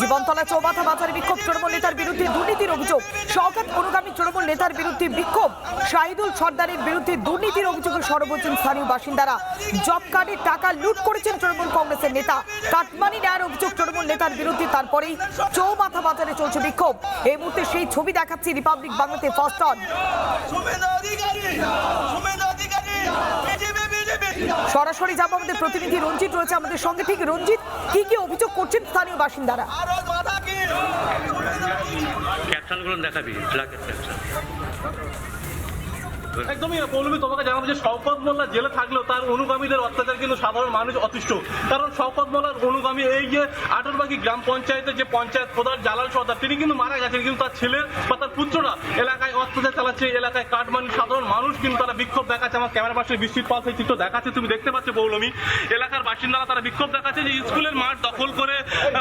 জীবনতলা চৌমাথা বাজারে বিক্ষোভ, তৃণমূল নেতার বিরুদ্ধে দুর্নীতির অভিযোগ। শওকত অনুগামী তৃণমূল নেতার বিরুদ্ধে বিক্ষোভ, শাহিদুল সর্দারের বিরুদ্ধে দুর্নীতির অভিযোগে সরব হচ্ছেন স্থানীয় বাসিন্দারা। জব কার্ডের টাকা লুট করেছেন তৃণমূল কংগ্রেসের নেতা। কাটমানি নেওয়ার অভিযোগ তৃণমূল নেতার বিরুদ্ধে, তারপরেই চৌমাথা বাজারে চলছে বিক্ষোভ। এই মুহূর্তে সেই ছবি দেখাচ্ছি রিপাবলিক বাংলাতে ফার্স্ট অন। সরাসরি যাবো, আমাদের প্রতিনিধি রঞ্জিত রয়েছে আমাদের সঙ্গে। ঠিক রঞ্জিত, কি কি অভিযোগ করছেন স্থানীয় বাসিন্দারা? ক্যাপশনগুলো দেখাবি, একদমই পৌলমী, তোমাকে জানাবো যে শওকত মোল্লা জেলে থাকলেও তার অনুগামীদের অত্যাচার কিন্তু সাধারণ মানুষ অতিষ্ঠ। কারণ শওকত মোল্লার অনুগামী এই যে আটরবাগি গ্রাম পঞ্চায়েতের যে পঞ্চায়েত প্রধান জালাল সর্দার, তিনি কিন্তু মারা গেছেন, কিন্তু তার ছেলের বা তার পুত্ররা এলাকায় অত্যাচার চালাচ্ছে। এলাকায় কাটমানি, সাধারণ মানুষ কিন্তু তারা বিক্ষোভ দেখাচ্ছে। আমার ক্যামেরা পাশে বিশ্বজিৎ পাল সেই চিত্র দেখাচ্ছে, তুমি দেখতে পাচ্ছ পৌলমী। এলাকার বাসিন্দারা তারা বিক্ষোভ দেখাচ্ছে যে স্কুলের মাঠ দখল করে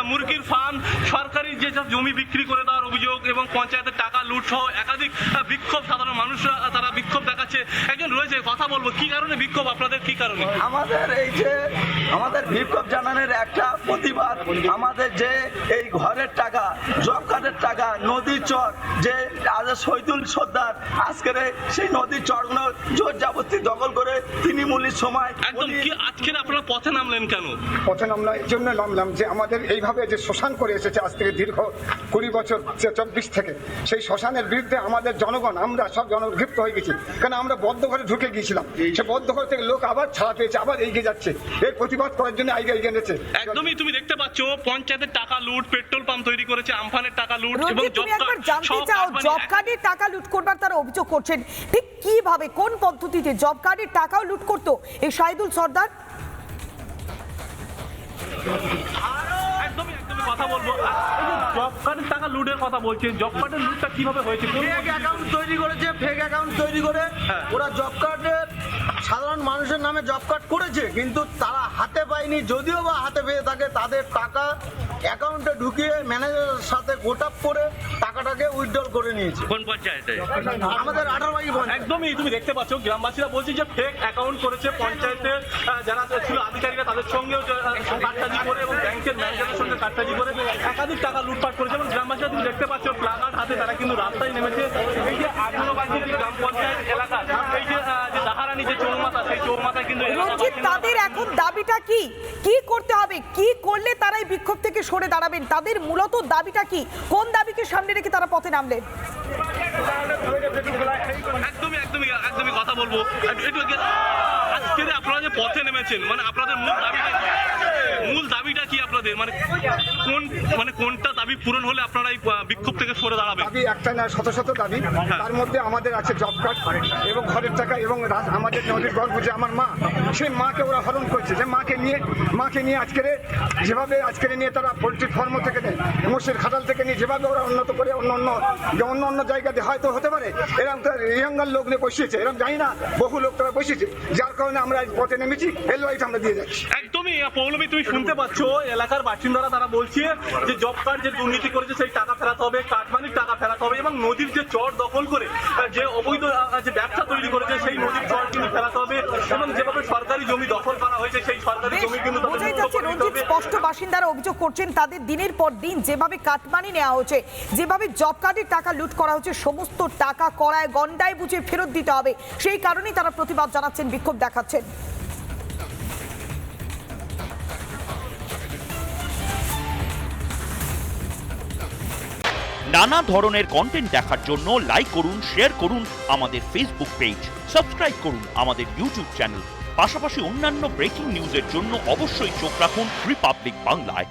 মুরগির ফার্ম, সরকারি যে জমি বিক্রি করে দেওয়ার অভিযোগ এবং পঞ্চায়েতের টাকা লুট সহ একাধিক বিক্ষোভ সাধারণ মানুষরা তারা বিক্ষোভ দেখাচ্ছে। একজন রয়েছে, কথা বলবো, কি কারণে বিক্ষোভ আপনাদের, কি কারণে? আমাদের এই যে আমাদের বিক্ষোভ জানানোর একটা প্রতিবাদ, আমাদের যে এই ঘরের টাকা, জব কার্ডের টাকা, নদীর চর যে শহীদুল সর্দার আজকের সেই নদীর চরগুলো জোর যাবতীয় দখল করে তৃণমূলের সময় একদম। কি আজকে আপনারা পথে নামলেন কেন? পথে নামলাম এই জন্য নামলাম যে আমাদের এইভাবে যে শোষণ করে এসেছে আজ থেকে দীর্ঘ 20 বছর, 24 থেকে, সেই শোষণের বিরুদ্ধে আমাদের জনগণ, আমরা সব জনক্ষিপ্ত হয়ে গেছি। কারণ আমরা বদ্ধ ঘরে ঢুকে গিয়েছিলাম, সে বদ্ধ ঘর থেকে লোক আবার ছাড়া পেয়েছে, আবার এগিয়ে যাচ্ছে, এর প্রতিবাদ করার জন্য এগিয়ে গেছে। একদমই, তুমি দেখতে পাচ্ছ পঞ্চায়েতের টাকা লুট, পেট্রোল পাম্প তৈরি করেছে, আমফানের টাকা লুট এবং তুমি একবার জানতে চাও, জব কার্ডের টাকা লুট করবার তারা অভিযোগ করছেন, ঠিক কিভাবে, কোন পদ্ধতিতে জব কার্ডের টাকাও লুট করতো এই শাহিদুল সর্দার? একদমই কথা বলবো। জব কার্ডের টাকা লুটের কথা বলছে, জব কার্ডের লুটটা কিভাবে হয়েছে? ফেক অ্যাকাউন্ট তৈরি করেছে, ফেক অ্যাকাউন্ট তৈরি করে ওরা জব কার্ডের সাধারণ মানুষের নামে জব কার্ড করেছে, কিন্তু তারা হাতে পায়নি। যদিও বা হাতে পেয়ে থাকে, তাদের টাকা অ্যাকাউন্টে ঢুকিয়ে ম্যানেজারের সাথে গোটাপ করে টাকাটাকে উইথড্রল করে নিয়েছে। কোন পঞ্চায়েতে? আমাদের 18 পঞ্চায়েত। একদমই, তুমি দেখতে পাচ্ছ গ্রামবাসীরা বলছে যে ফেক অ্যাকাউন্ট করেছে, পঞ্চায়েতের যারা ছিল আধিকারিকরা তাদের সঙ্গেও কারসাজি করে এবং ব্যাংকের ম্যানেজারের সঙ্গে কারসাজি করে একাধিক টাকা লুটপাট করেছে। এবং গ্রামবাসীরা তুমি দেখতে পাচ্ছ প্লাকার্ড হাতে তারা কিন্তু রাস্তায় নেমেছে। এই যে 18 গ্রাম পঞ্চায়েত এলাকা, এই যে দাহারানি যে চৌমাথা, সেই চৌমাথায় কিন্তু রঞ্জিত, তাদের এখন দাবিটা কি, কি করতে হবে, কি করলে তারা এই বিক্ষোভ থেকে সরে দাঁড়াবেন? তাদের মূলত দাবিটা কি, কোন দাবিকে সামনে রেখে তারা পথে নামলেন? একদমই কথা বলবো। আজকে আপনারা যে পথে নেমেছেন, মানে আপনাদের মূল দাবিটা কি আপনাদের, মানে কোনটা দাবি পূরণ হলে আপনারা এই বিক্ষোভ থেকে সরে দাঁড়াবেন? দাবি একটা না, শত শত দাবি। তার মধ্যে আমাদের আছে জব কার্ড এবং ঘরের টাকা এবং আমাদের নদীর গর্ভ যে আমার মা, সেই মাকে ওরা হরণ করছে। যে মাকে নিয়ে আজকের নিয়ে তারা পোলট্রি ফার্ম থেকে নেয়, মোষের খাটাল থেকে নিয়ে যেভাবে ওরা উন্নত করে অন্য জায়গাতে হয়তো হতে পারে এরকম ইয়াঙ্গার লোক নিয়ে বসিয়েছে, এরকম জানি না, বহু লোক তারা বসিয়েছে, যার কারণে আমরা পথে নেমেছি। এর লাইট আমরা দিয়ে যাচ্ছি। একদমই পৌলমী, তুমি শুনতে পাচ্ছ এলাকার বাসিন্দারা তারা বলছে যে জব কার্ড যে দুর্নীতি করেছে সেই টাকা ফেরাতে হবে, কাটমানির টাকা ফেরাতে হবে এবং নদীর যে চর দখল করে যে অবৈধ যে ব্যবসা তৈরি করেছে সেই নদীর চর কিন্তু ফেরাতে হবে এবং যেভাবে সরকারি জমি দখল করা হয়েছে সেই সরকারি জমি কিন্তু বোঝাই যাচ্ছে রঞ্জিত, স্পষ্ট বাসিন্দারা অভিযোগ করছেন তাদের দিনের পর দিন যেভাবে কাটমানি নেওয়া হচ্ছে, যেভাবে জব কার্ডের টাকা লুট করা হচ্ছে, সমস্ত টাকা কড়ায় গন্ডায় বুঝে ফেরত দিতে হবে। সেই কারণেই তারা প্রতিবাদ জানাচ্ছেন, বিক্ষোভ দেখাচ্ছেন। নানা ধরনের কন্টেন্ট দেখার জন্য লাইক করুন, শেয়ার করুন আমাদের ফেসবুক পেজ, সাবস্ক্রাইব করুন আমাদের ইউটিউব চ্যানেল। পাশাপাশি অন্যান্য ব্রেকিং নিউজের জন্য অবশ্যই চোখ রাখুন রিপাবলিক বাংলায়।